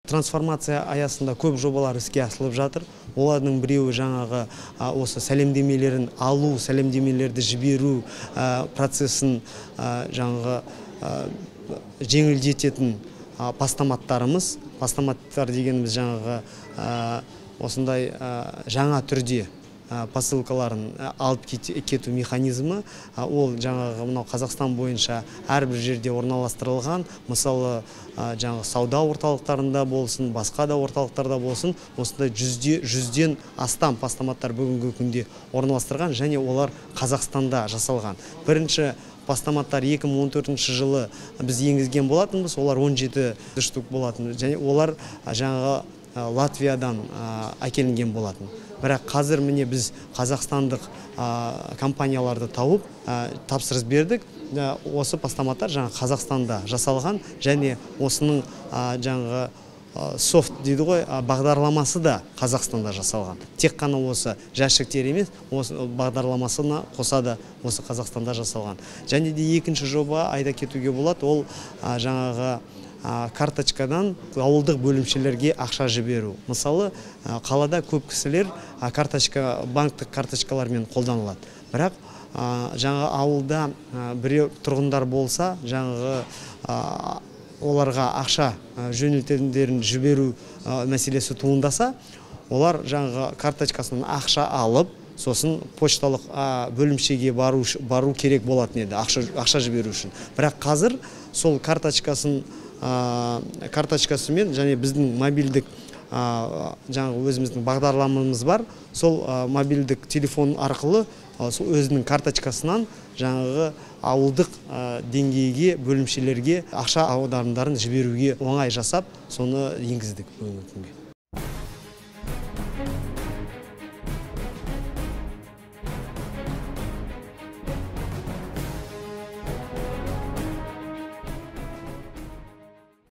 Трансформация аясында көп жобалар іске асырылып жатыр. Олардың біреуі жаңағы осы сәлемдемелерін алу, сәлемдемелерді жіберу процесін жаңағы жеңілдететін постаматтарымыз. Постаматтар дегеніміз жаңағы осындай жаңа түрде посылкаларын алып кету механизмі. Ол жаңағы мынау Қазақстан бойынша әрбір жерде орналастырылған. Мысалы, жаңағы сауда орталықтарында болсын, басқа да орталықтарда болсын, осындай жүзден астам постаматтар бүгінгі күнде орналастырған, және олар Қазақстанда жасалған. Бірінші постаматтар 2014 жылы біз енгізген болатынбыз, олар 17 штук болатын, және олар жаңағы Латвиядан әкелінген болатын. Бірақ қазір міне біз қазақстандық компанияларды тауып тапсырыс бердік. Осы постаматтар жаңа Қазақстанда жасалған, және осының жаңағы софт дейді ғой, бағдарламасы да Қазақстанда жасалған. Тек қана осы жәшіктер емес, осы бағдарламасына қоса да осы Қазақстанда жасалған. Және де екінші жоба айта кетуге болады, ол жаңағы карточкадан ауылдық бөлімшелерге ақша жіберу. Мысалы, қалада көп кісілер банктік карточкалармен қолданылады. Бірақ жаңағы ауылда біреу тұрғындар болса, жаңағы оларға ақша жөнелтетіндерін жіберу мәселесі туындаса, олар жаңағы карточкасынан ақша алып, сосын почталық бөлімшеге бару керек болатын еді, ақша жіберу үшін. Бірақ қазір сол карточкасымен және біздің мобильдік жаңағы өзіміздің бағдарламамыз бар. Сол мобильдік телефон арқылы өзінің карточкасынан жаңағы ауылдық деңгейге, бөлімшелерге ақша аударымдарын жіберуге оңай жасап, соны енгіздік бүгінгі күнге.